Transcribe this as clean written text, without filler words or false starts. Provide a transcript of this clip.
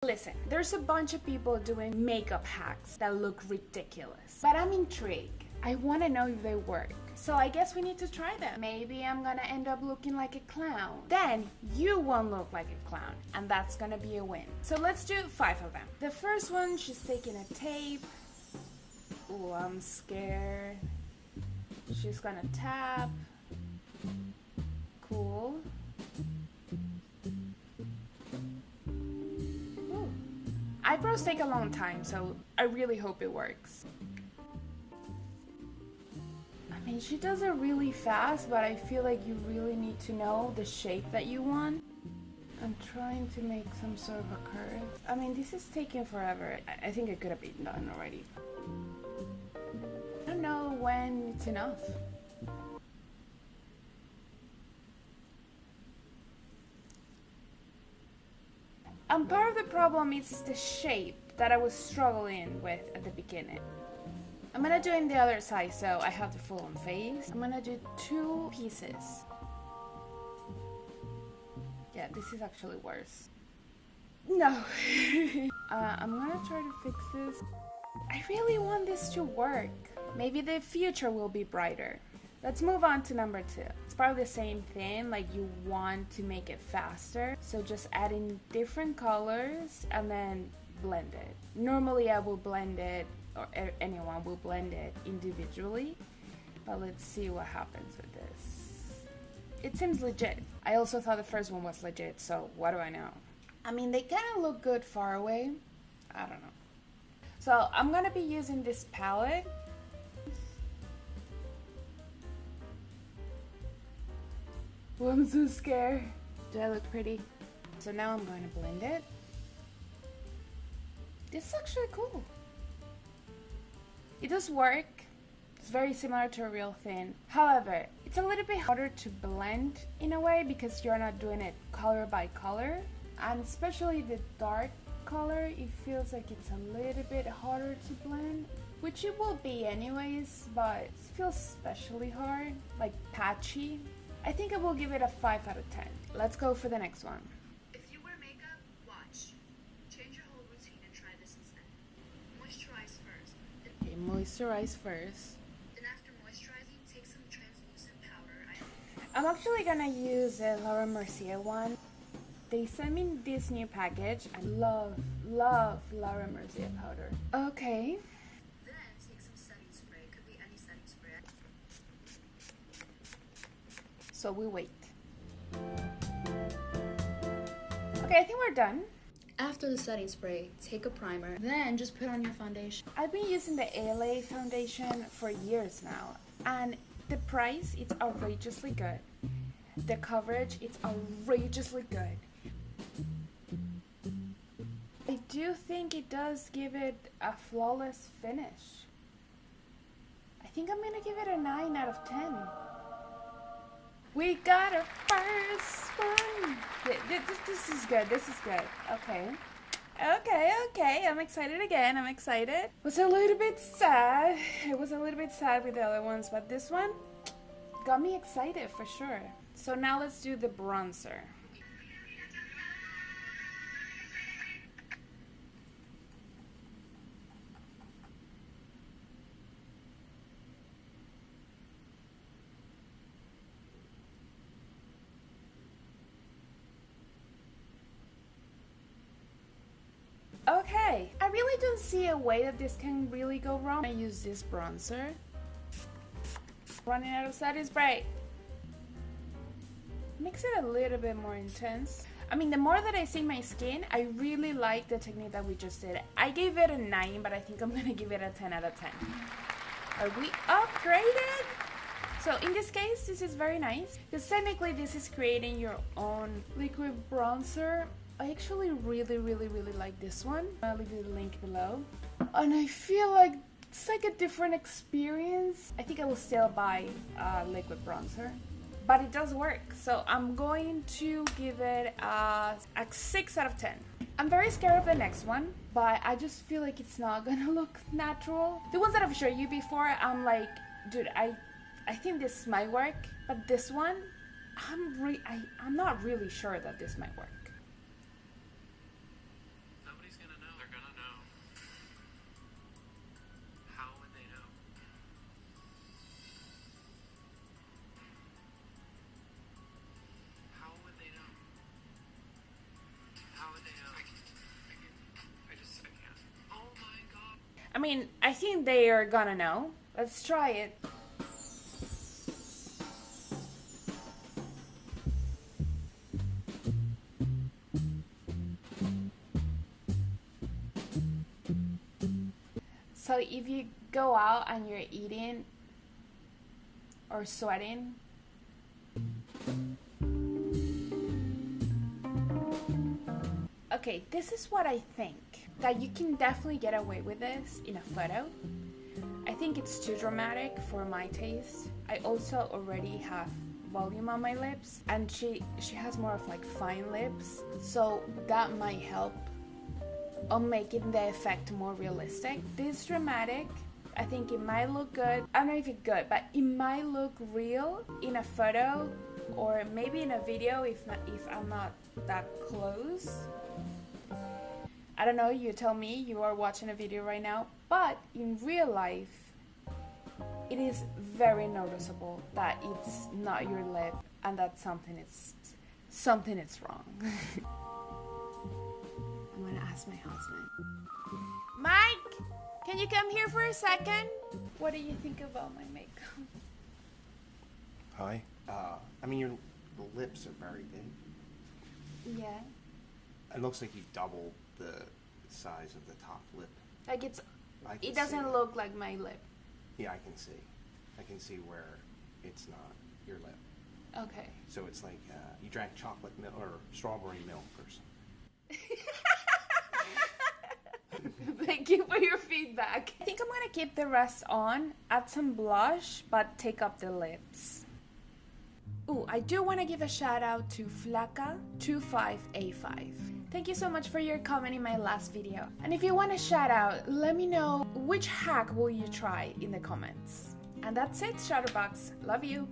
Listen, there's a bunch of people doing makeup hacks that look ridiculous, but I'm intrigued. I want to know if they work. So I guess we need to try them. Maybe I'm gonna end up looking like a clown. Then you won't look like a clown, and that's gonna be a win. So let's do 5 of them. The first one, she's taking a tape. Ooh, I'm scared. She's gonna tap. Cool. Ooh. Eyebrows take a long time, so I really hope it works. I mean, she does it really fast, but I feel like you really need to know the shape that you want. I'm trying to make some sort of a curve. I mean, this is taking forever. I think it could have been done already. I don't know when it's enough. Part of the problem is the shape that I was struggling with at the beginning. I'm gonna do it in the other side so I have the full on face. I'm gonna do 2 pieces. Yeah, this is actually worse. No. I'm gonna try to fix this. I really want this to work. Maybe the future will be brighter. Let's move on to number 2. It's probably the same thing, like you want to make it faster. So just add in different colors and then blend it. Normally I will blend it, or anyone will blend it individually. But let's see what happens with this. It seems legit. I also thought the first one was legit, so what do I know? I mean, they kind of look good far away. I don't know. So I'm gonna be using this palette. Oh, I'm so scared. Do I look pretty? So now I'm going to blend it. This is actually cool. It does work. It's very similar to a real thing. However, it's a little bit harder to blend in a way because you're not doing it color by color. And especially the dark color, it feels like it's a little bit harder to blend. Which it will be anyways, but it feels especially hard, like patchy. I think I will give it a 5 out of 10. Let's go for the next one. If you wear makeup, watch. Change your whole routine and try this instead. Moisturize first. Okay, moisturize first. Then after moisturizing, take some translucent powder. I'm actually gonna use the Laura Mercier one. They sent me this new package. I love Laura Mercier powder. Okay. Then take some setting spray. Could be any setting spray. So we wait. Okay, I think we're done. After the setting spray, take a primer. Then just put on your foundation. I've been using the ALA foundation for years now, and the price, it's outrageously good. The coverage, it's outrageously good. I do think it does give it a flawless finish. I think I'm gonna give it a 9 out of 10. We got a first one. This is good. This is good. Okay. Okay. I'm excited again. I'm excited. Was a little bit sad. It was a little bit sad with the other ones, but this one got me excited for sure. So now let's do the bronzer. Okay, I really don't see a way that this can really go wrong. I use this bronzer. Running out of setting spray. Makes it a little bit more intense. I mean, the more that I see my skin, I really like the technique that we just did. I gave it a 9, but I think I'm gonna give it a 10 out of 10. Are we upgraded? So in this case, this is very nice because technically this is creating your own liquid bronzer. I actually really like this one. I'll leave you the link below. And I feel like it's like a different experience. I think I will still buy liquid bronzer, but it does work. So I'm going to give it a 6 out of 10. I'm very scared of the next one, but I just feel like it's not gonna look natural. The ones that I've showed you before, I'm like, dude, I think this might work, but this one, I'm not really sure that this might work. mean, I think they are gonna know. Let's try it. So if you go out and you're eating or sweating, okay, this is what I think. That you can definitely get away with this in a photo. I think it's too dramatic for my taste. I also already have volume on my lips, and she has more of like fine lips, so that might help on making the effect more realistic. This dramatic, I think it might look good. I don't know if it's good, but it might look real in a photo or maybe in a video if I'm not that close. I don't know, you tell me, you are watching a video right now, but in real life, it is very noticeable that it's not your lip and that something is wrong. I'm gonna ask my husband. Mike, can you come here for a second? What do you think about my makeup? Hi. I mean, your lips are very big. Yeah. It looks like you've doubled the size of the top lip. Like it doesn't look like my lip. Yeah, I can see. I can see where it's not your lip. Okay. So it's like you drank chocolate milk or strawberry milk or something. Thank you for your feedback. I think I'm gonna keep the rest on, add some blush, but take up the lips. Ooh, I do want to give a shout out to Flaca25A5. Thank you so much for your comment in my last video. And if you want a shout out, let me know which hack will you try in the comments. And that's it, Shutterbox. Love you.